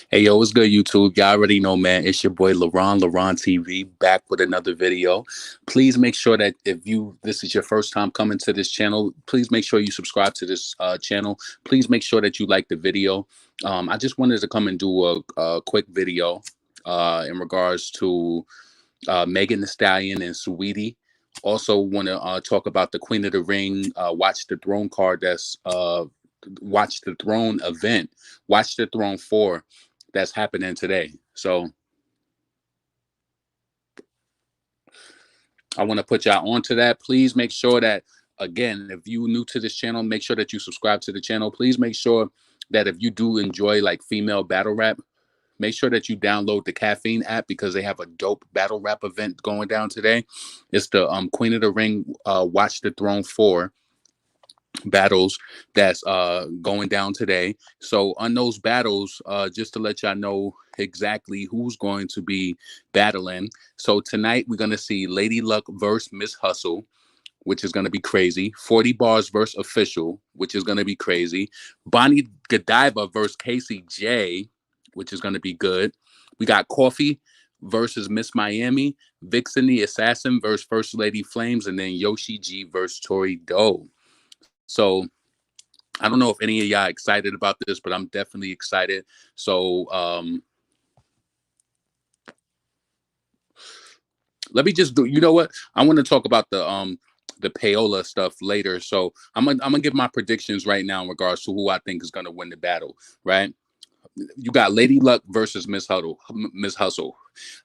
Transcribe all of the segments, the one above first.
Hey yo, what's good, YouTube? Y'all already know, man. It's your boy LaRon TV, back with another video. Please make sure that if this is your first time coming to this channel, please make sure you subscribe to this channel. Please make sure that you like the video. I just wanted to come and do a quick video in regards to Megan Thee Stallion and Saweetie. Also, want to talk about the Queen of the Ring, Watch the Throne card. That's Watch the Throne event, Watch the Throne 4 that's happening today. So I want to put y'all onto that. Please make sure that, again, if you new to this channel, make sure that you subscribe to the channel. Please make sure that if you do enjoy like female battle rap, make sure that you download the Caffeine app because they have a dope battle rap event going down today. It's the Queen of the Ring Watch the Throne 4 battles that's going down today. So on those battles, just to let y'all know exactly who's going to be battling. So tonight we're gonna see Lady Luck versus Miss Hustle, which is gonna be crazy. 40 Bars versus Official, which is gonna be crazy. Bonnie Godiva versus Casey J, which is gonna be good. We got Coffee versus Miss Miami, Vixen the Assassin versus First Lady Flames, and then Yoshi G versus Tori Doe. So I don't know if any of y'all excited about this, but I'm definitely excited. So let me just do. You know what? I want to talk about the Payola stuff later. So I'm gonna give my predictions right now in regards to who I think is gonna win the battle. Right? You got Lady Luck versus Miss Huddle, Miss Hustle.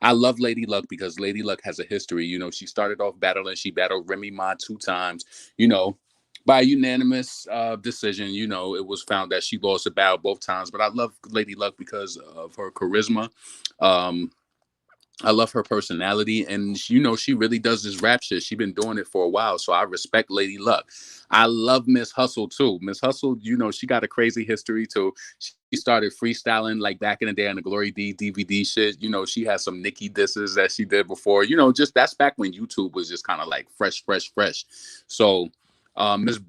I love Lady Luck because Lady Luck has a history. You know, she started off battling. She battled Remy Ma 2 times. You know, by unanimous decision. You know, it was found that she lost a battle both times. But I love Lady Luck because of her charisma. Um, I love her personality, and you know she really does this rap shit. She's been doing it for a while, so I respect Lady Luck. I love Miss Hustle too. Miss Hustle, you know, she got a crazy history too. She started freestyling like back in the day on the Glory D DVD shit. You know, she has some Nikki disses that she did before. You know, just that's back when YouTube was just kind of like fresh. So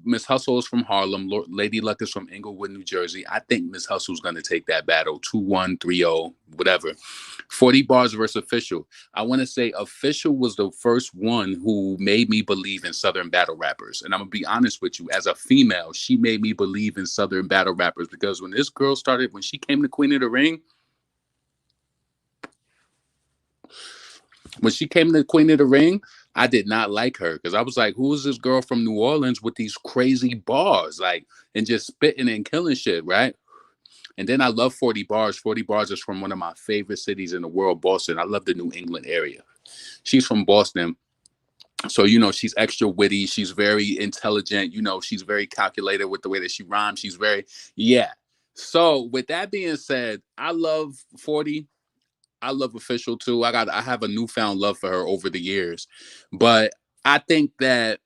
Miss Hustle is from Harlem. Lady Luck is from Inglewood, New Jersey. I think Miss Hustle's gonna take that battle 2-1, 3-0, whatever. 40 Bars versus Official. I want to say Official was the first one who made me believe in Southern battle rappers. And I'm gonna be honest with you, as a female, she made me believe in Southern battle rappers because when this girl started, when she came to Queen of the Ring, when she came to Queen of the Ring, I did not like her because I was like, who is this girl from New Orleans with these crazy bars, like, and just spitting and killing shit, right? And then I love 40 Bars. 40 Bars is from one of my favorite cities in the world, Boston. I love the New England area. She's from Boston. So, you know, she's extra witty. She's very intelligent. You know, she's very calculated with the way that she rhymes. She's very, yeah. So, with that being said, I love 40. I love Official too. I have a newfound love for her over the years. But I think that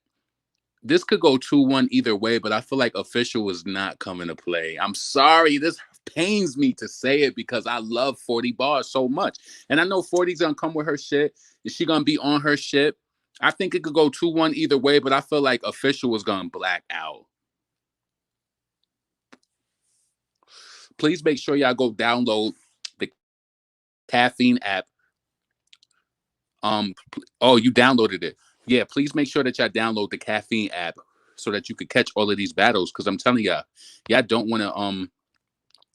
this could go 2-1 either way, but I feel like Official is not coming to play. I'm sorry. This pains me to say it because I love 40 Bars so much. And I know 40's gonna come with her shit. Is she gonna be on her shit? I think it could go 2-1 either way, but I feel like Official is gonna black out. Please make sure y'all go download the Caffeine app. Oh, you downloaded it. Yeah, please make sure that y'all download the Caffeine app so that you could catch all of these battles. Because I'm telling y'all don't want to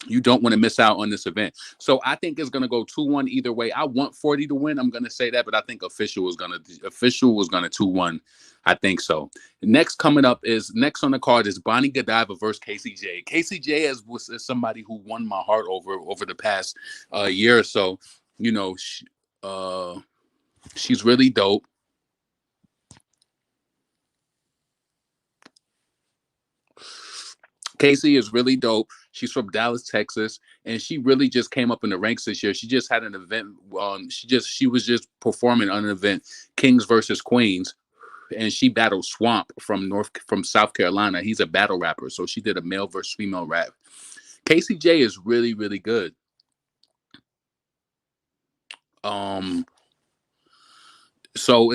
you don't want to miss out on this event. So I think it's gonna go 2-1 either way. I want 40 to win. I'm gonna say that, but I think Official was gonna 2-1. I think so. Next on the card is Bonnie Godiva versus Casey J. Casey J is somebody who won my heart over the past year or so. You know, she's really dope. Casey is really dope. She's from Dallas, Texas, and she really just came up in the ranks this year. She just had an event. She was just performing on an event, Kings versus Queens, and she battled Swamp from South Carolina. He's a battle rapper, so she did a male versus female rap. Casey J is really good. Um, so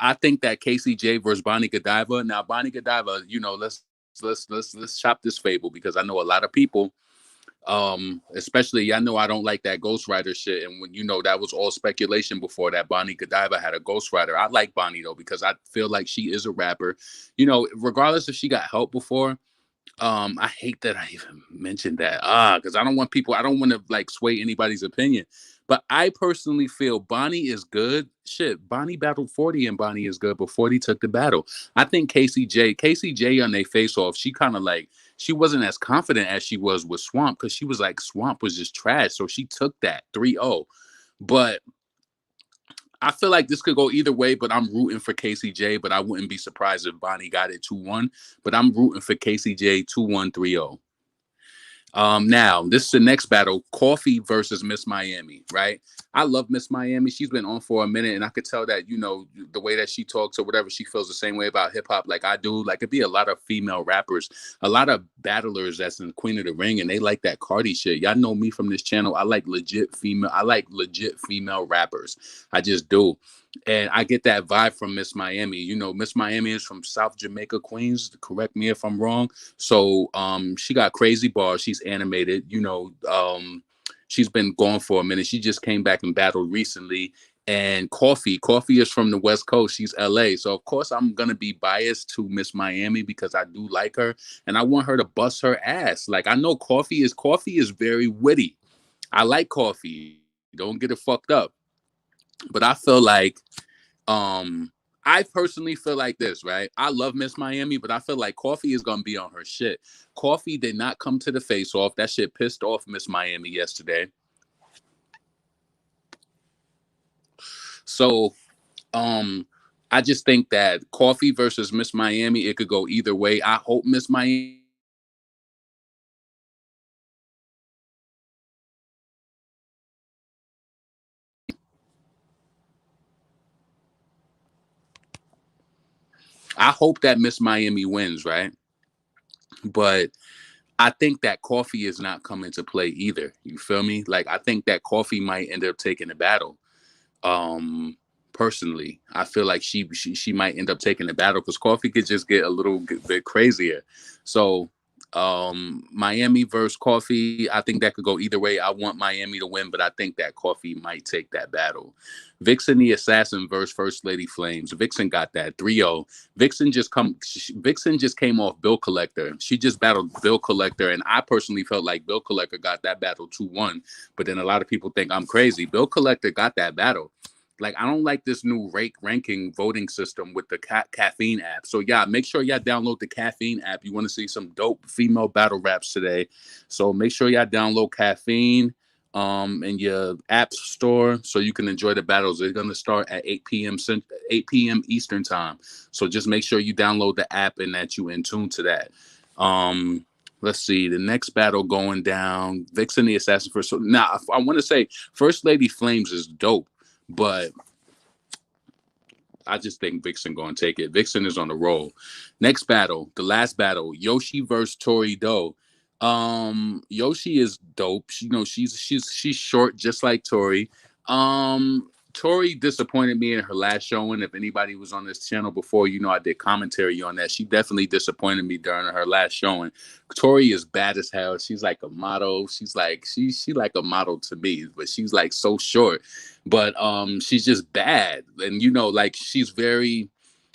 I think that Casey J versus Bonnie Godiva. Now Bonnie Godiva, you know, let's chop this fable because I know a lot of people Especially I know I don't like that ghostwriter shit, and when that was all speculation before that Bonnie Godiva had a ghostwriter. I like Bonnie though because I feel like she is a rapper. Regardless if she got help before. I hate that I even mentioned that. Because I don't want to like sway anybody's opinion. But I personally feel Bonnie is good. Shit, Bonnie battled 40 and Bonnie is good, but 40 took the battle. I think Casey J on their face off, she kind of like, she wasn't as confident as she was with Swamp because she was like, Swamp was just trash. So she took that 3-0. But I feel like this could go either way, but I'm rooting for Casey J, but I wouldn't be surprised if Bonnie got it 2-1. But I'm rooting for Casey J 2-1, 3-0. Now this is the next battle: Coffee versus Miss Miami. Right? I love Miss Miami. She's been on for a minute, and I could tell that the way that she talks or whatever, she feels the same way about hip hop like I do. Like it'd be a lot of female rappers, a lot of battlers that's in Queen of the Ring, and they like that Cardi shit. Y'all know me from this channel. I like legit female. I like legit female rappers. I just do. And I get that vibe from Miss Miami. Miss Miami is from South Jamaica, Queens. Correct me if I'm wrong. So she got crazy bars. She's animated. She's been gone for a minute. She just came back and battled recently. And Coffee is from the West Coast. She's LA. So of course I'm gonna be biased to Miss Miami because I do like her and I want her to bust her ass. Like I know Coffee is very witty. I like Coffee. Don't get it fucked up. But I feel like I personally feel like this, right? I love Miss Miami, but I feel like Coffee is gonna be on her shit. Coffee did not come to the face off. That shit pissed off Miss Miami yesterday. So I just think that Coffee versus Miss Miami, it could go either way. I hope Miss Miami. I hope that Miss Miami wins, right? But I think that Coffee is not coming to play either. You feel me? Like I think that Coffee might end up taking the battle. Personally, I feel like she might end up taking the battle because Coffee could just get a little bit crazier. So Miami versus Coffee, I think that could go either way. I want Miami to win, but I think that Coffee might take that battle. Vixen the Assassin versus First Lady Flames. Vixen got that 3-0. Vixen just came off Bill Collector. She just battled Bill Collector, and I personally felt like Bill Collector got that battle 2-1. But then a lot of people think I'm crazy. Bill Collector got that battle. Like I don't like this new ranking voting system with the caffeine app. So yeah, make sure y'all download the caffeine app. You want to see some dope female battle raps today. So make sure y'all download caffeine in your app store so you can enjoy the battles. They're gonna start at 8 p.m. Eastern time. So just make sure you download the app and that you in tune to that. Let's see the next battle going down. Vixen the Assassin first. So now I want to say First Lady Flames is dope. But I just think Vixen gonna take it. Vixen is on the roll. Next battle, the last battle, Yoshi versus Tori Doe. Yoshi is dope. She's short, just like Tori. Tori disappointed me in her last showing. If anybody was on this channel before, I did commentary on that. She definitely disappointed me during her last showing. Tori is bad as hell. She's like a model. She's like she like a model to me, but she's like so short. But she's just bad. And like she's very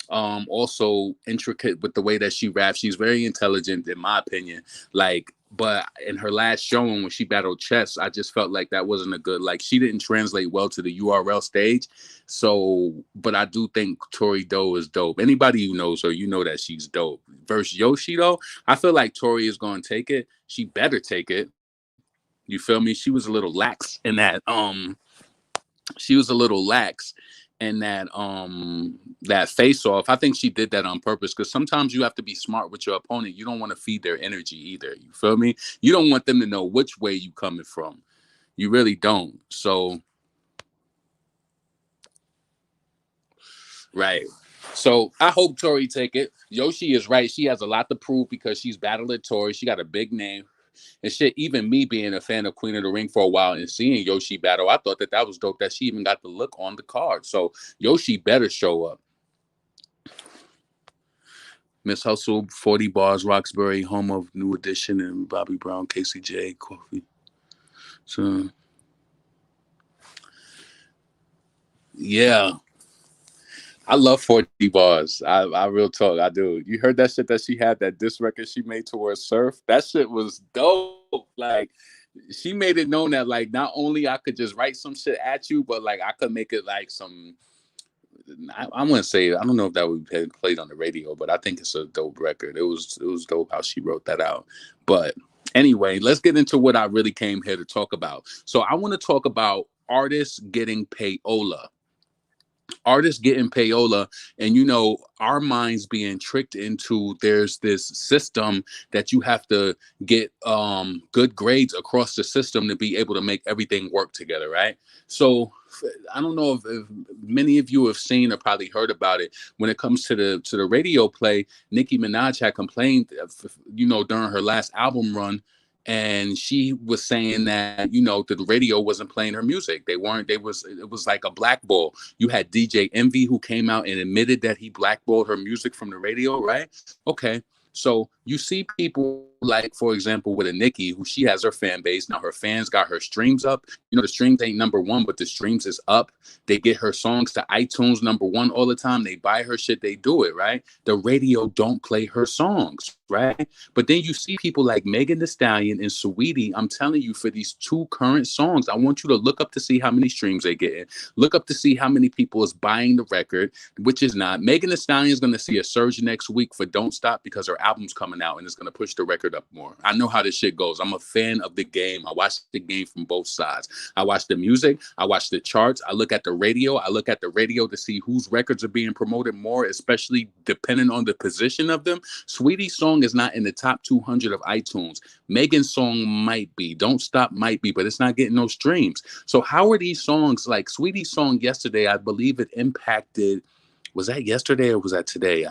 also intricate with the way that she raps. She's very intelligent in my opinion. Like but in her last showing when she battled Chess, I just felt like that wasn't a good, like she didn't translate well to the URL stage. So, but I do think Tori Doe is dope. Anybody who knows her, that she's dope. Versus Yoshi though, I feel like Tori is going to take it. She better take it. You feel me? She was a little lax in that. She was a little lax in that face off. I think she did that on purpose because sometimes you have to be smart with your opponent. You don't want to feed their energy either. You feel me? You don't want them to know which way you coming from. You really don't. So right. So I hope Tori take it. Yoshi is right. She has a lot to prove because she's battling Tori. She got a big name. And shit, even me being a fan of Queen of the Ring for a while and seeing Yoshi battle, I thought that was dope that she even got the look on the card. So Yoshi better show up. Miss Hustle, 40 Bars, Roxbury, home of New Edition, and Bobby Brown, Casey J, Coffee. So, yeah. I love 40 Bars. I real talk, I do. You heard that shit that she had, that diss record she made towards Surf? That shit was dope. Like, she made it known that, like, not only I could just write some shit at you, but, like, I could make it, like, some... I wouldn't say, I don't know if that would be played on the radio, but I think it's a dope record. It was dope how she wrote that out. But anyway, let's get into what I really came here to talk about. So I want to talk about artists getting payola. Artists getting payola, and our minds being tricked into, there's this system that you have to get good grades across the system to be able to make everything work together, right? So I don't know if many of you have seen or probably heard about it. When it comes to the radio play, Nikki Minaj had complained, during her last album run, and she was saying that the radio wasn't playing her music. It was like a blackball. You had DJ Envy, who came out and admitted that he blackballed her music from the radio, right? Okay. So you see people like, for example, with a Nikki, who she has her fan base. Now her fans got her streams up. The streams ain't number one, but the streams is up. They get her songs to iTunes number one all the time. They buy her shit. They do it, right? The radio don't play her songs, right? But then you see people like Megan Thee Stallion and Saweetie. I'm telling you, for these two current songs, I want you to look up to see how many streams they get. Look up to see how many people is buying the record, which is not. Megan Thee Stallion is going to see a surge next week for Don't Stop, because her album's coming out and it's going to push the record up more. I know how this shit goes. I'm a fan of the game. I watch the game from both sides. I watch the music. I watch the charts. I look at the radio. I look at the radio to see whose records are being promoted more, especially depending on the position of them. Sweetie's song is not in the top 200 of iTunes. Megan's song might be. Don't Stop might be, but it's not getting no streams. So how are these songs, like Sweetie's song yesterday, I believe it impacted... Was that yesterday or was that today?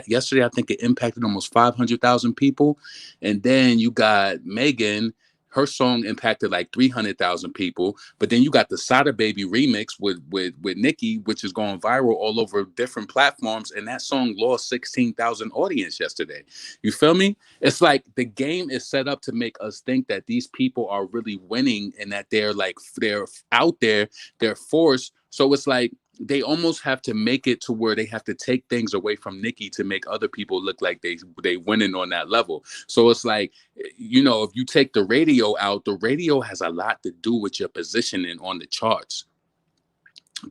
Yesterday, I think it impacted almost 500,000 people. And then you got Megan, her song impacted like 300,000 people. But then you got the Sada Baby remix with Nikki, which is going viral all over different platforms. And that song lost 16,000 audience yesterday. You feel me? It's like the game is set up to make us think that these people are really winning and that they're out there, they're forced. So it's like, they almost have to make it to where they have to take things away from Nikki to make other people look like they winning on that level. So it's like, if you take the radio out, the radio has a lot to do with your positioning on the charts.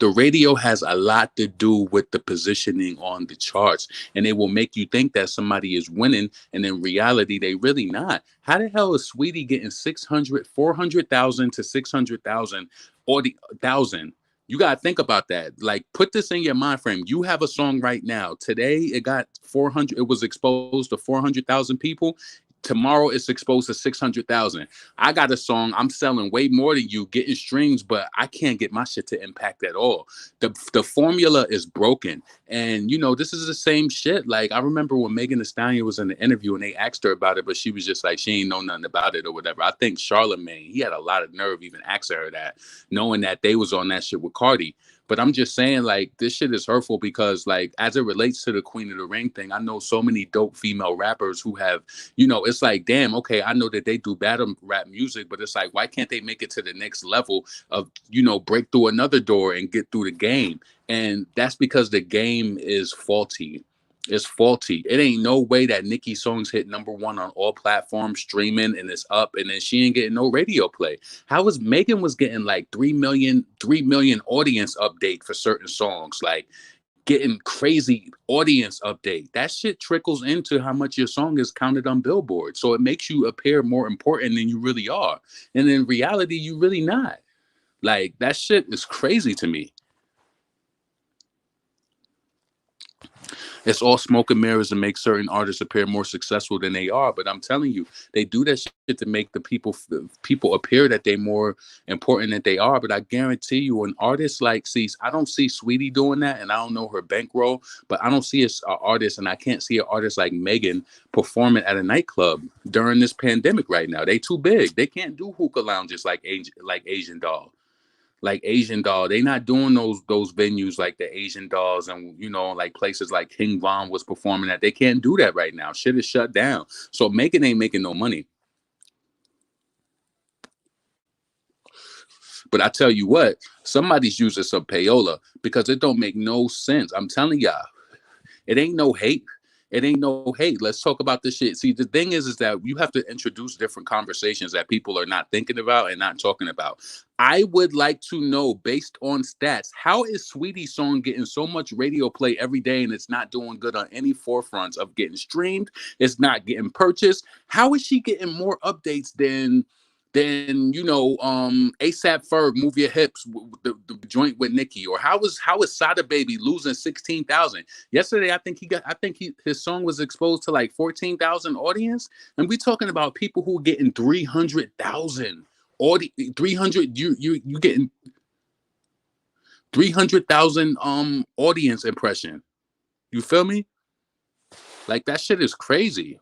The radio has a lot to do with the positioning on the charts, and it will make you think that somebody is winning, and in reality, they really not. How the hell is Sweetie getting 400,000 to 600,000 or the 1,000? You got to think about that. Like, put this in your mind frame. You have a song right now. Today, it got 400. It was exposed to 400,000 people. Tomorrow, it's exposed to 600,000. I got a song. I'm selling way more than you, getting streams, but I can't get my shit to impact at all. The formula is broken. And, this is the same shit. Like, I remember when Megan Thee Stallion was in the interview and they asked her about it, but she was just like, she ain't know nothing about it or whatever. I think Charlamagne, he had a lot of nerve even asking her that, knowing that they was on that shit with Cardi. But I'm just saying, like, this shit is hurtful because, like, as it relates to the Queen of the Ring thing, I know so many dope female rappers who have, it's like, damn, okay, I know that they do battle rap music, but it's like, why can't they make it to the next level of, break through another door and get through the game? And that's because the game is faulty. It's faulty. It ain't no way that Nicki songs hit number one on all platforms streaming and it's up, and then she ain't getting no radio play. How is Megan was getting like 3 million audience update for certain songs, like getting crazy audience update. That shit trickles into how much your song is counted on Billboard. So it makes you appear more important than you really are. And in reality, you really not. Like, that shit is crazy to me. It's all smoke and mirrors to make certain artists appear more successful than they are. But I'm telling you, they do that shit to make the people appear that they're more important than they are. But I guarantee you, an artist like I don't see Sweetie doing that, and I don't know her bankroll, but I don't see an artist, and I can't see an artist like Megan performing at a nightclub during this pandemic right now. They too big. They can't do hookah lounges like Asian Doll. like Asian Doll. They not doing those venues like the Asian Dolls and like places like King Von was performing at. They can't do that right now. Shit is shut down. So Megan ain't making no money. But I tell you what, somebody's using some payola because it don't make no sense. I'm telling y'all, it ain't no hate. It ain't no hate. Let's talk about this shit. See, the thing is that you have to introduce different conversations that people are not thinking about and not talking about. I would like to know, based on stats, how is Saweetie's song getting so much radio play every day and it's not doing good on any forefronts of getting streamed? It's not getting purchased. How is she getting more updates than ASAP Ferg, Move Your Hips, the joint with Nikki? Or how is Sada Baby losing 16,000? Yesterday, I think his song was exposed to like 14,000 audience, and we talking about people who are getting 300,000 300. You getting 300,000 audience impression. You feel me? Like that shit is crazy.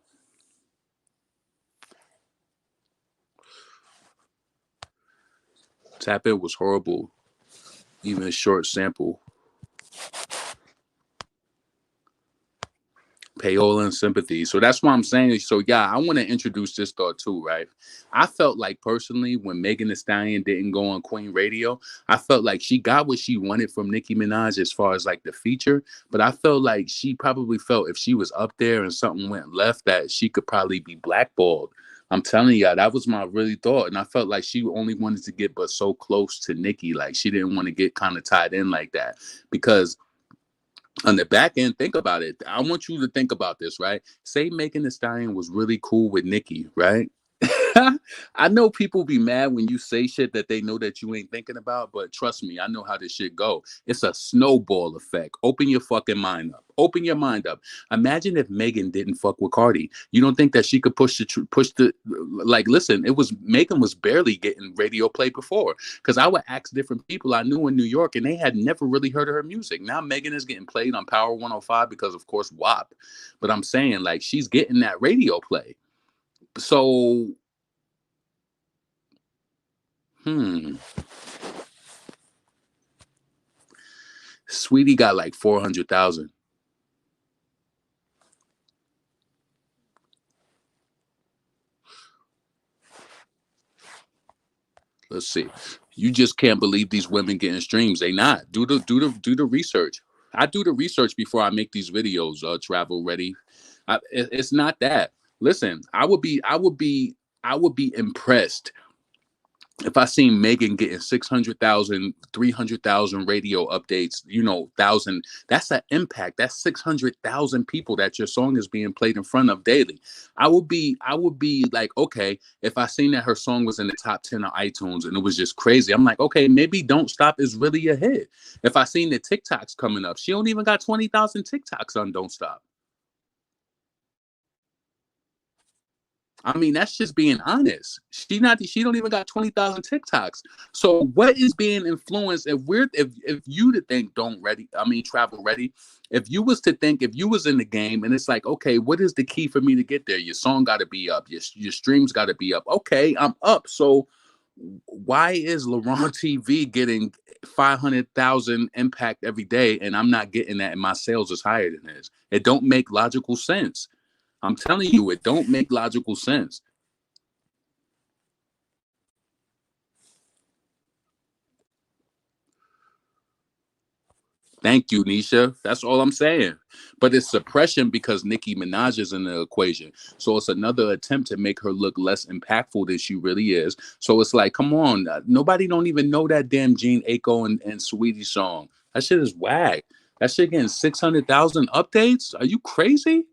Tap In was horrible. Even a short sample. Payola and Sympathy. So that's what I'm saying. So yeah, I want to introduce this thought too, right? I felt like personally when Megan Thee Stallion didn't go on Queen Radio, I felt like she got what she wanted from Nicki Minaj as far as like the feature, but I felt like she probably felt if she was up there and something went left that she could probably be blackballed. I'm telling y'all, that was my really thought. And I felt like she only wanted to get but so close to Nicki. Like she didn't want to get kind of tied in like that. Because on the back end, think about it. I want you to think about this, right? Say Megan Thee Stallion was really cool with Nicki, right? I know people be mad when you say shit that they know that you ain't thinking about, but trust me, I know how this shit go. It's a snowball effect. Open your fucking mind up. Open your mind up. Imagine if Megan didn't fuck with Cardi. You don't think that she could push the like? Listen, it was Megan was barely getting radio play before because I would ask different people I knew in New York and they had never really heard of her music. Now Megan is getting played on Power 105 because of course WAP, but I'm saying like she's getting that radio play. So Saweetie got like 400,000. Let's see. You just can't believe these women getting streams. They not. Do the research. I do the research before I make these videos. Travel ready. It's not that. Listen, I would be impressed if I seen Megan getting 600,000, 300,000 radio updates, 1,000, that's an impact. That's 600,000 people that your song is being played in front of daily. I would be like, okay, if I seen that her song was in the top 10 of iTunes and it was just crazy, I'm like, okay, maybe Don't Stop is really a hit. If I seen the TikToks coming up, she don't even got 20,000 TikToks on Don't Stop. I mean, that's just being honest. She don't even got 20,000 TikToks. So what is being influenced if you to think travel ready, if you was to think if you was in the game and it's like, okay, what is the key for me to get there? Your song got to be up, your streams got to be up. Okay, I'm up. So why is Laurent TV getting 500,000 impact every day and I'm not getting that and my sales is higher than his? It don't make logical sense. I'm telling you, it don't make logical sense. Thank you, Nisha. That's all I'm saying. But it's suppression because Nicki Minaj is in the equation. So it's another attempt to make her look less impactful than she really is. So it's like, come on. Nobody don't even know that damn Gene Aiko and Saweetie song. That shit is whack. That shit getting 600,000 updates? Are you crazy?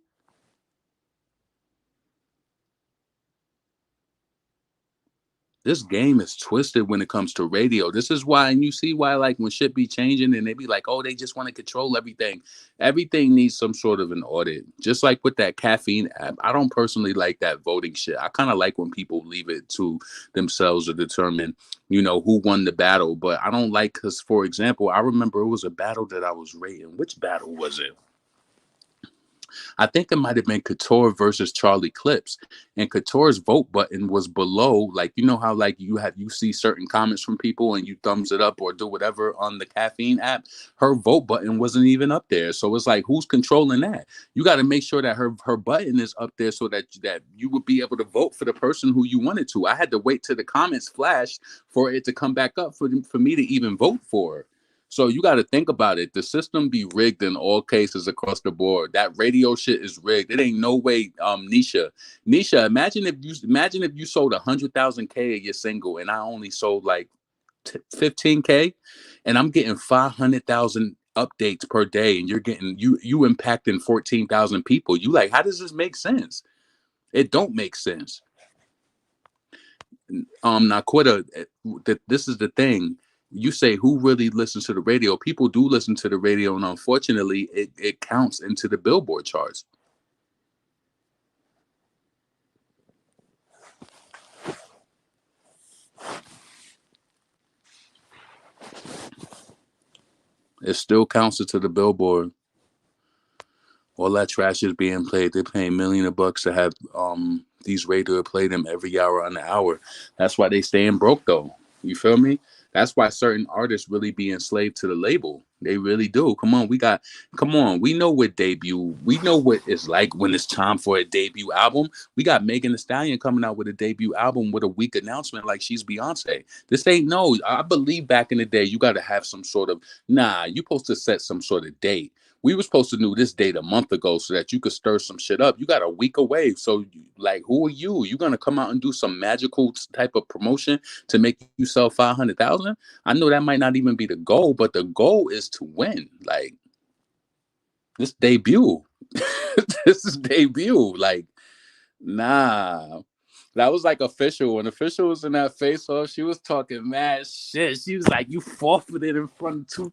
This game is twisted when it comes to radio. This is why, and you see why, like when shit be changing and they be like, oh, they just want to control everything. Everything needs some sort of an audit. Just like with that caffeine app. I don't personally like that voting shit. I kind of like when people leave it to themselves to determine, who won the battle. But I don't like, because, for example, I remember it was a battle that I was rating. Which battle was it? I think it might have been Qotr versus Charlie Clips, and Couture's vote button was below. Like, you know how like you see certain comments from people and you thumbs it up or do whatever on the caffeine app. Her vote button wasn't even up there, so it's like, who's controlling that? You got to make sure that her button is up there so that you would be able to vote for the person who you wanted to. I had to wait till the comments flashed for it to come back up for me to even vote for her. So you got to think about it. The system be rigged in all cases across the board. That radio shit is rigged. It ain't no way. Nisha, imagine if you sold 100,000 of your single, and I only sold like 15K, and I'm getting 500,000 updates per day, and you impacting 14,000 people. You like, how does this make sense? It don't make sense. Now, Qotr, this is the thing. You say who really listens to the radio? People do listen to the radio, and unfortunately, it counts into the Billboard charts. It still counts into the Billboard. All that trash is being played. They're paying millions of bucks to have these radio play them every hour on the hour. That's why they staying broke though. You feel me? That's why certain artists really be enslaved to the label. They really do. Come on, we know what debut. We know what it's like when it's time for a debut album. We got Megan Thee Stallion coming out with a debut album with a weak announcement like she's Beyonce. This ain't no. I believe back in the day, you got to have some sort of you supposed to set some sort of date. We were supposed to know this date a month ago so that you could stir some shit up. You got a week away. So, like, who are you? You going to come out and do some magical type of promotion to make you sell 500,000? I know that might not even be the goal, but the goal is to win. Like, this debut. This is debut. Like, nah. That was like Official. When Official was in that face-off, she was talking mad shit. She was like, you forfeited in front of 2,000.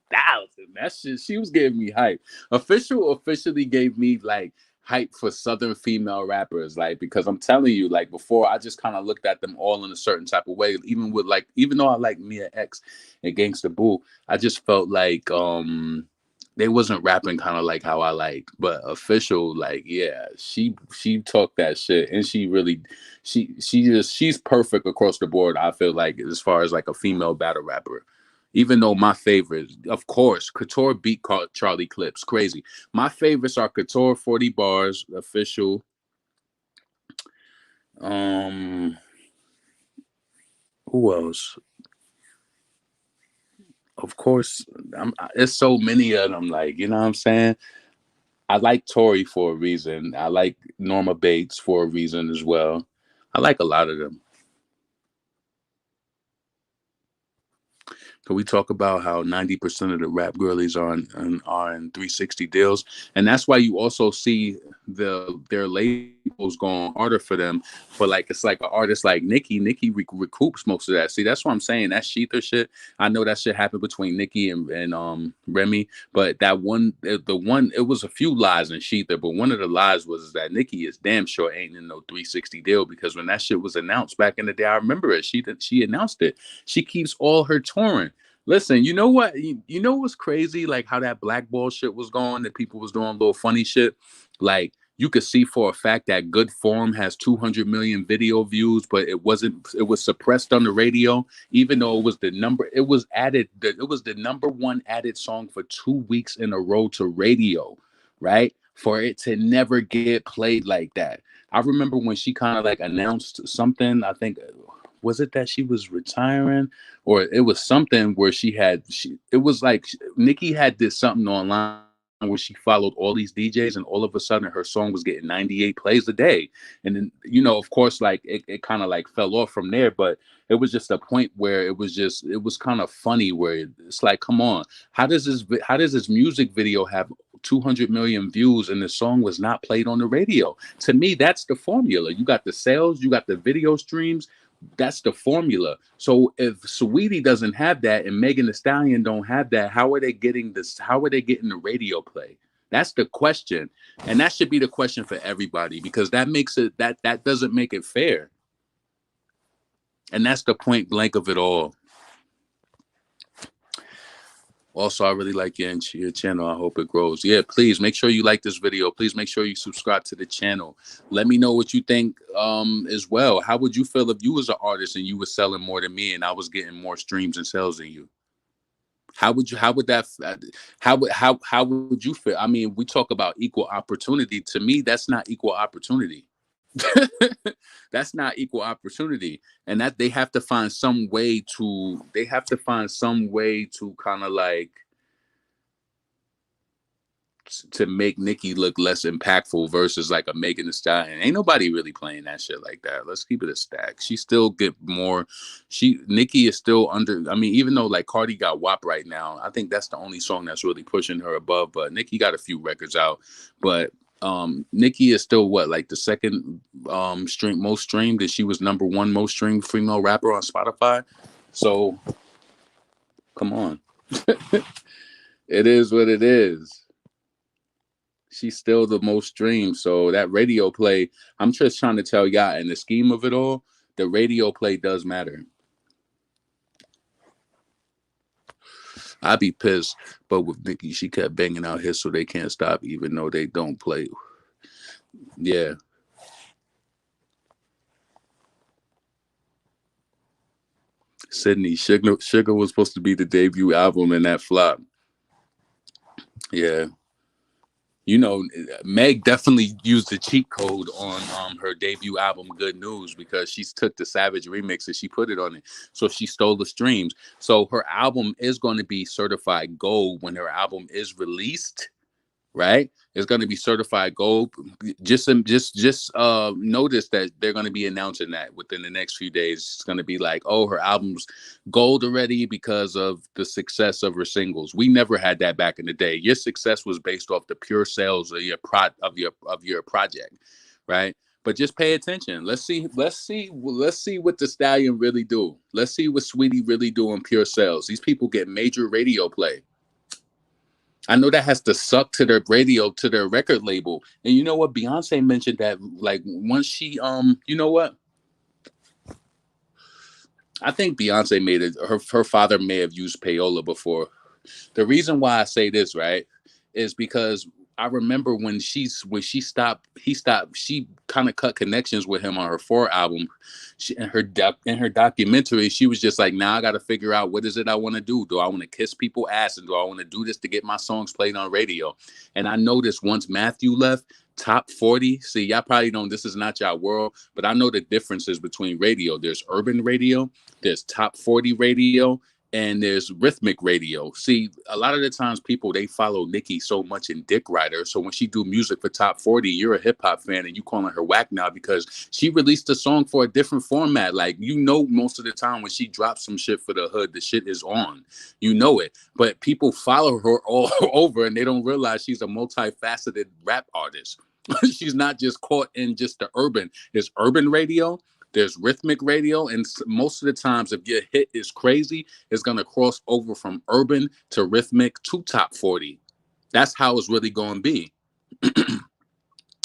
That shit, she was giving me hype. Official officially gave me like hype for Southern female rappers. Like, because I'm telling you, like before, I just kind of looked at them all in a certain type of way. Even though I like Mia X and Gangsta Boo, I just felt like they wasn't rapping kind of like how I liked, but Official, like, yeah, she talked that shit, and she's perfect across the board. I feel like as far as like a female battle rapper, even though my favorites, of course, Qotr beat Charlie Clips, crazy. My favorites are Qotr, 40 Bars, Official. Who else? Of course, there's so many of them. Like, you know what I'm saying? I like Tory for a reason. I like Norma Bates for a reason as well. I like a lot of them. Can we talk about how 90% of the rap girlies are in 360 deals, and that's why you also see their labels going harder for them. But like, it's like an artist like Nikki recoups most of that. See, that's what I'm saying. That Sheether shit. I know that shit happened between Nikki and Remy, but that one, it was a few lies in Sheether, but one of the lies was that Nikki is damn sure ain't in no 360 deal, because when that shit was announced back in the day, I remember it. She announced it. She keeps all her touring. Listen, you know what? You know what's crazy? Like how that blackball shit was going, that people was doing little funny shit. Like, you could see for a fact that Good Form has 200 million video views, but it wasn't. It was suppressed on the radio, even though it was the number. It was added. It was the number one added song for 2 weeks in a row to radio, right? For it to never get played like that. I remember when she kind of like announced something. I think, was it that she was retiring, or it was something where it was like Nikki had did something online where she followed all these DJs, and all of a sudden her song was getting 98 plays a day. And then, of course, like it kind of like fell off from there, but it was just a point where it was kind of funny, where it's like, come on, how does this music video have 200 million views and the song was not played on the radio? To me, that's the formula. You got the sales, you got the video streams. That's the formula. So if Saweetie doesn't have that and Megan Thee Stallion don't have that, how are they getting this? How are they getting the radio play? That's the question. And that should be the question for everybody, because that makes it that doesn't make it fair. And that's the point blank of it all. Also, I really like your channel. I hope it grows. Yeah, please make sure you like this video. Please make sure you subscribe to the channel. Let me know what you think as well. How would you feel if you was an artist and you were selling more than me and I was getting more streams and sales than you? How would that how would you feel? I mean, we talk about equal opportunity. To me, that's not equal opportunity. That's not equal opportunity. And that they have to find some way to kind of like to make Nikki look less impactful versus like a Megan Thee Stallion. Ain't nobody really playing that shit like that. Let's keep it a stack. She still get more. Nikki is still under. I mean, even though like Cardi got WAP right now, I think that's the only song that's really pushing her above. But Nikki got a few records out. But Nikki is still what, like the second most streamed, and she was number one most streamed female rapper on Spotify. So come on. It is what it is. She's still the most streamed. So that radio play, I'm just trying to tell y'all, in the scheme of it all, the radio play does matter. I'd be pissed, but with Nikki, she kept banging out hits, so they can't stop, even though they don't play. Yeah. Sydney, Sugar was supposed to be the debut album, and that flop. Yeah. You know, Meg definitely used the cheat code on her debut album, Good News, because she took the Savage remix and she put it on it. So she stole the streams. So her album is going to be certified gold when her album is released, right? It's going to be certified gold. Just notice that they're going to be announcing that within the next few days. It's going to be like, oh, her album's gold already because of the success of her singles. We never had that back in the day. Your success was based off the pure sales of your project, right? But just pay attention. Let's see what the Stallion really do. Let's see what Saweetie really do in pure sales. These people get major radio play. I know that has to suck to their radio, to their record label. And you know what? Beyonce mentioned that, like, once she, you know what? I think Beyonce made it. Her father may have used Payola before. The reason why I say this, right, is because I remember when she kind of cut connections with him on her 4 album. In her documentary, she was just like, now I got to figure out, what is it I want to do? Do I want to kiss people ass, and do I want to do this to get my songs played on radio? And I noticed once Matthew left, top 40. See, y'all probably don't. This is not y'all world, but I know the differences between radio. There's urban radio, there's top 40 radio, and there's rhythmic radio. See, a lot of the times people, they follow Nikki so much in Dick Rider. So when she do music for top 40, you're a hip hop fan and you calling her whack now because she released a song for a different format. Like, you know, most of the time when she drops some shit for the hood, the shit is on. You know it. But people follow her all over and they don't realize she's a multifaceted rap artist. She's not just caught in just the urban. There's urban radio, there's rhythmic radio, and most of the times, if your hit is crazy, it's going to cross over from urban to rhythmic to top 40. That's how it's really going to be.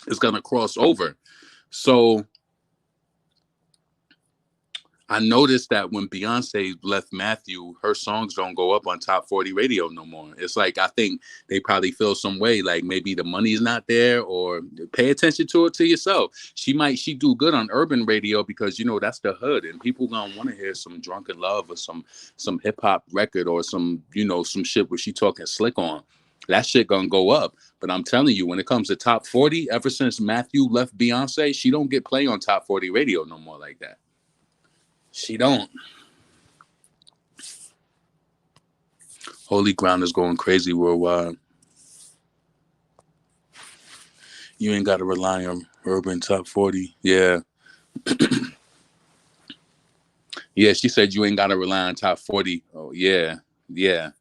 It's going to cross over. So I noticed that when Beyonce left Matthew, her songs don't go up on top 40 radio no more. It's like, I think they probably feel some way, like maybe the money's not there, or pay attention to it to yourself. She do good on urban radio because, you know, that's the hood, and people gonna want to hear some Drunken Love or some hip hop record or some, you know, some shit where she talking slick on. That shit gonna go up. But I'm telling you, when it comes to top 40, ever since Matthew left Beyonce, she don't get play on top 40 radio no more like that. She don't. Holy Ground is going crazy worldwide. You ain't got to rely on urban top 40. Yeah. Yeah, she said you ain't got to rely on top 40. Oh, yeah. Yeah.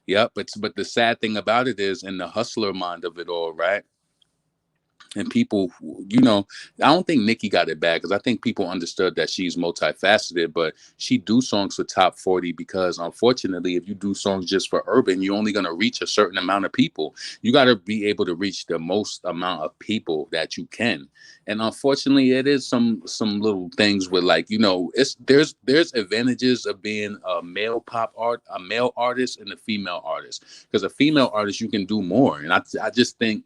Yep. But the sad thing about it is, in the hustler mind of it all, right? And people, I don't think Nikki got it bad, because I think people understood that she's multifaceted, but she do songs for top 40 because, unfortunately, if you do songs just for urban, you're only going to reach a certain amount of people. You got to be able to reach the most amount of people that you can. And unfortunately, it is some little things with, like, it's there's advantages of being a male artist and a female artist, because a female artist, you can do more. And I just think,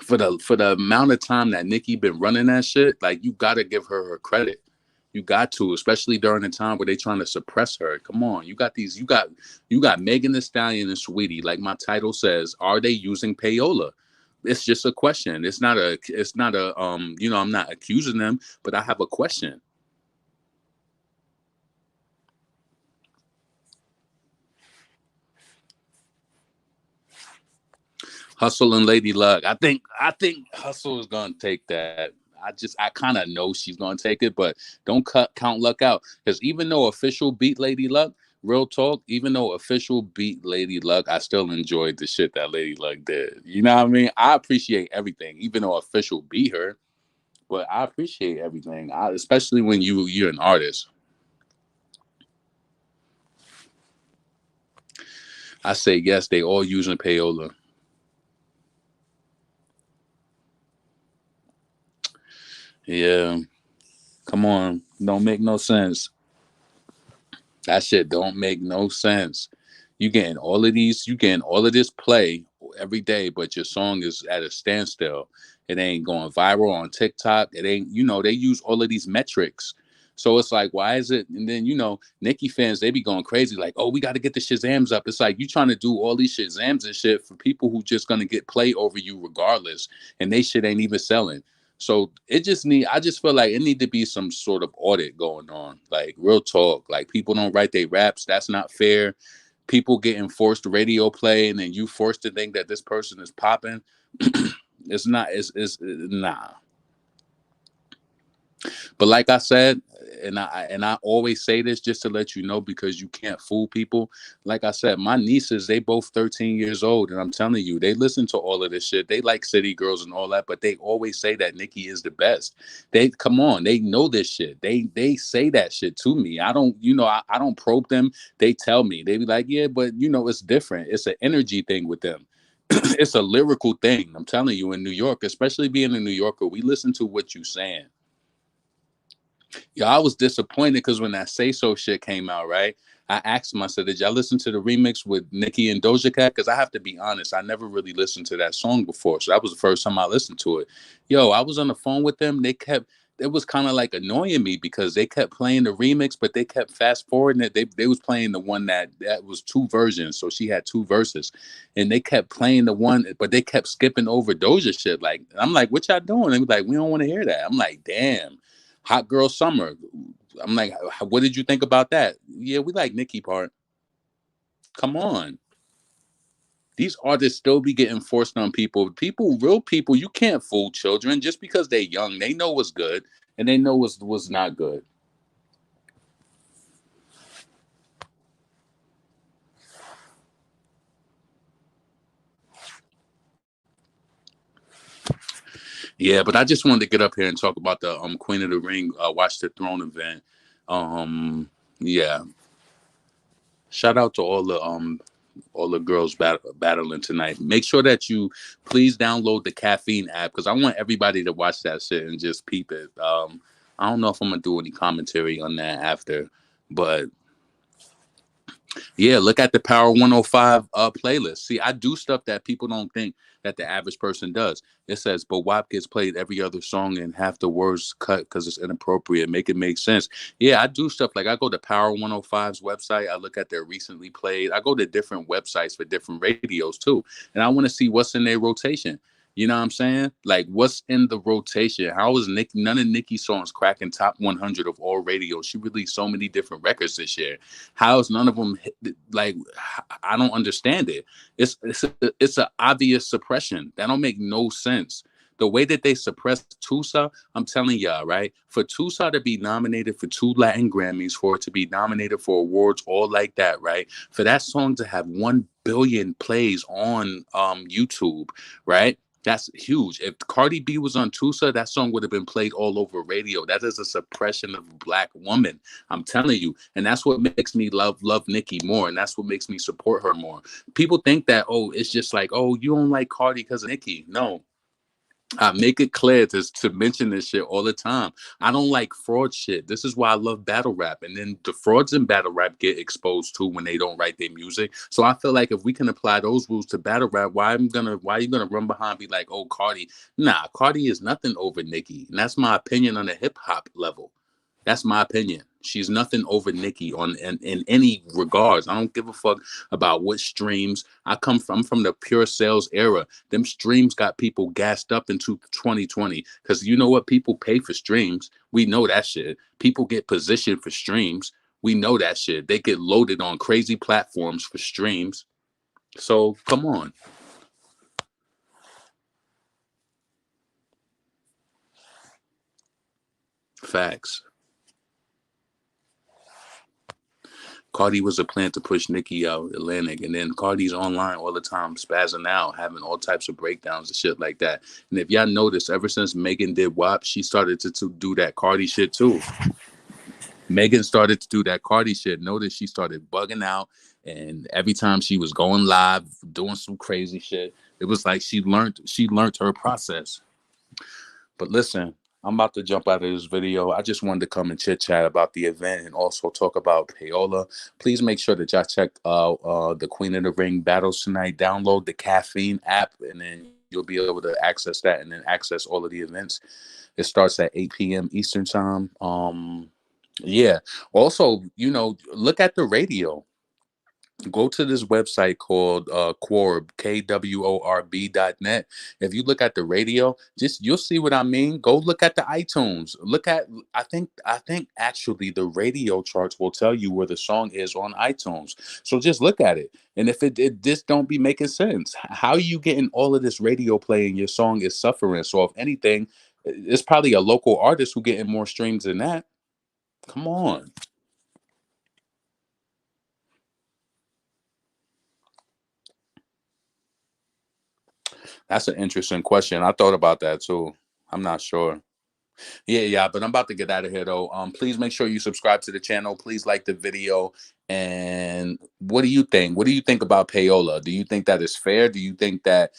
for the amount of time that Nikki been running that shit, like, you gotta give her credit. You got to, especially during the time where they trying to suppress her. Come on, you got Megan Thee Stallion and Saweetie. Like my title says, are they using payola? It's just a question. It's not a I'm not accusing them, but I have a question. Hustle and Lady Luck. I think Hustle is gonna take that. I kind of know she's gonna take it, but don't count Luck out, because even though Official beat Lady Luck, real talk, even though Official beat Lady Luck, I still enjoyed the shit that Lady Luck did. You know what I mean? I appreciate everything, even though Official beat her, but I appreciate everything, especially when you're an artist. I say yes, they all using payola. Yeah, come on, don't make no sense. That shit don't make no sense. You getting all of this play every day, but your song is at a standstill. It ain't going viral on TikTok. It ain't, they use all of these metrics. So it's like, why is it? And then, Nicki fans, they be going crazy, like, oh, we got to get the Shazams up. It's like, you trying to do all these Shazams and shit for people who just going to get play over you regardless. And they shit ain't even selling. So I just feel like it need to be some sort of audit going on. Like, real talk. Like, people don't write their raps. That's not fair. People getting forced radio play, and then you forced to think that this person is popping. It's nah. But like I said, and I always say this just to let you know, because you can't fool people. Like I said, my nieces, they both 13 years old, and I'm telling you, they listen to all of this shit. They like City Girls and all that, but they always say that Nicki is the best. They come on, they know this shit. They say that shit to me. I don't, I don't probe them. They tell me. They be like, yeah, but it's different. It's an energy thing with them. It's a lyrical thing. I'm telling you, in New York, especially being a New Yorker, we listen to what you saying. Yeah, I was disappointed because when that Say So shit came out, right? I asked him, I said, did y'all listen to the remix with Nicki and Doja Cat? Because I have to be honest, I never really listened to that song before. So that was the first time I listened to it. Yo, I was on the phone with them. It was kind of like annoying me, because they kept playing the remix, but they kept fast forwarding it. They was playing the one that was two versions. So she had two verses. And they kept playing the one, but they kept skipping over Doja shit. Like, I'm like, what y'all doing? They was like, we don't want to hear that. I'm like, damn. Hot Girl Summer. I'm like, what did you think about that? Yeah, we like Nicki part. Come on. These artists still be getting forced on people. Real people, you can't fool children just because they're young. They know what's good, and they know what's not good. Yeah, but I just wanted to get up here and talk about the Queen of the Ring, Watch the Throne event. Yeah. Shout out to all the girls battling tonight. Make sure that you please download the Caffeine app, because I want everybody to watch that shit and just peep it. I don't know if I'm gonna do any commentary on that after, but yeah, look at the Power 105 playlist. See, I do stuff that people don't think that the average person does. It says, but WAP gets played every other song and half the words cut because it's inappropriate. Make it make sense. Yeah, I do stuff like I go to Power 105's website. I look at their recently played. I go to different websites for different radios too. And I want to see what's in their rotation. You know what I'm saying? Like, what's in the rotation? How is none of Nicki's songs cracking top 100 of all radios? She released so many different records this year. How is none of them like? I don't understand it. It's a obvious suppression that don't make no sense. The way that they suppressed Tusa, I'm telling y'all, right? For Tusa to be nominated for 2 Latin Grammys, for it to be nominated for awards, all like that, right? For that song to have 1 billion plays on YouTube, right? That's huge. If Cardi B was on Tusa, that song would have been played all over radio. That is a suppression of a black woman. I'm telling you. And that's what makes me love Nikki more. And that's what makes me support her more. People think that, oh, it's just like, oh, you don't like Cardi because of Nikki. No, I make it clear to mention this shit all the time. I don't like fraud shit. This is why I love battle rap. And then the frauds in battle rap get exposed too when they don't write their music. So I feel like if we can apply those rules to battle rap, why are you gonna run behind and be like, oh, Cardi? Nah, Cardi is nothing over Nicki. And that's my opinion on the hip hop level. That's my opinion. She's nothing over Nicki in any regards. I don't give a fuck about what streams. I'm from the pure sales era. Them streams got people gassed up into 2020. Because you know what? People pay for streams. We know that shit. People get positioned for streams. We know that shit. They get loaded on crazy platforms for streams. So come on. Facts. Cardi was a plan to push Nicki out Atlantic, and then Cardi's online all the time, spazzing out, having all types of breakdowns and shit like that. And if y'all notice, ever since Megan did WAP, she started to do that Cardi shit too. Megan started to do that Cardi shit. Notice she started bugging out, and every time she was going live, doing some crazy shit, it was like she learned her process. But listen, I'm about to jump out of this video. I just wanted to come and chit chat about the event and also talk about Payola. Please make sure that y'all check the Queen of the Ring battles tonight. Download the Caffeine app, and then you'll be able to access that and then access all of the events. It starts at 8 p.m. Eastern time. Yeah. Also, look at the radio. Go to this website called Quorb, KWORB.net. If you look at the radio, just you'll see what I mean. Go look at the iTunes. I think actually the radio charts will tell you where the song is on iTunes. So just look at it. And if it just don't be making sense, how are you getting all of this radio play and your song is suffering? So if anything, it's probably a local artist who getting more streams than that. Come on. That's an interesting question. I thought about that too. I'm not sure. Yeah, but I'm about to get out of here though. Please make sure you subscribe to the channel. Please like the video. And what do you think? What do you think about Payola? Do you think that is fair? Do you think that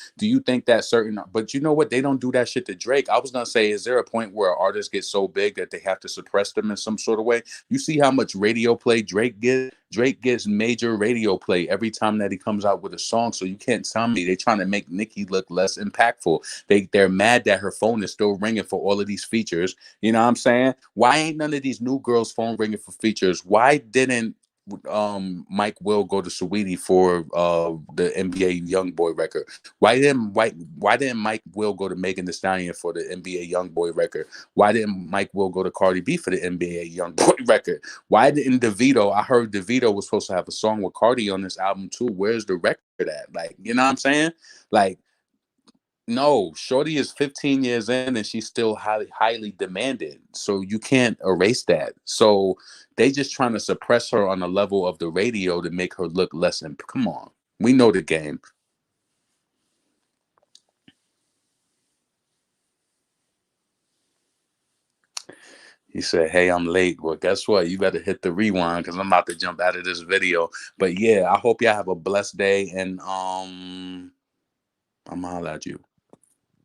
certain, but you know what? They don't do that shit to Drake. I was gonna say, is there a point where artists get so big that they have to suppress them in some sort of way? You see how much radio play Drake gets? Drake gets major radio play every time that he comes out with a song. So you can't tell me they're trying to make Nicki look less impactful. They're mad that her phone is still ringing for all of these features. You know what I'm saying? Why ain't none of these new girls' phone ringing for features? Why didn't Mike Will go to Saweetie for the NBA YoungBoy record? Why didn't Mike Will go to Megan Thee Stallion for the NBA YoungBoy record? Why didn't Mike Will go to Cardi B for the NBA YoungBoy record? Why didn't DeVito? I heard DeVito was supposed to have a song with Cardi on this album too. Where's the record at? Like, you know what I'm saying? Like, no, Shorty is 15 years in and she's still highly demanded. So you can't erase that. So they just trying to suppress her on the level of the radio to make her look less. Come on, we know the game. He said, "Hey, I'm late." Well, guess what? You better hit the rewind because I'm about to jump out of this video. But yeah, I hope y'all have a blessed day, and I'm holla at you.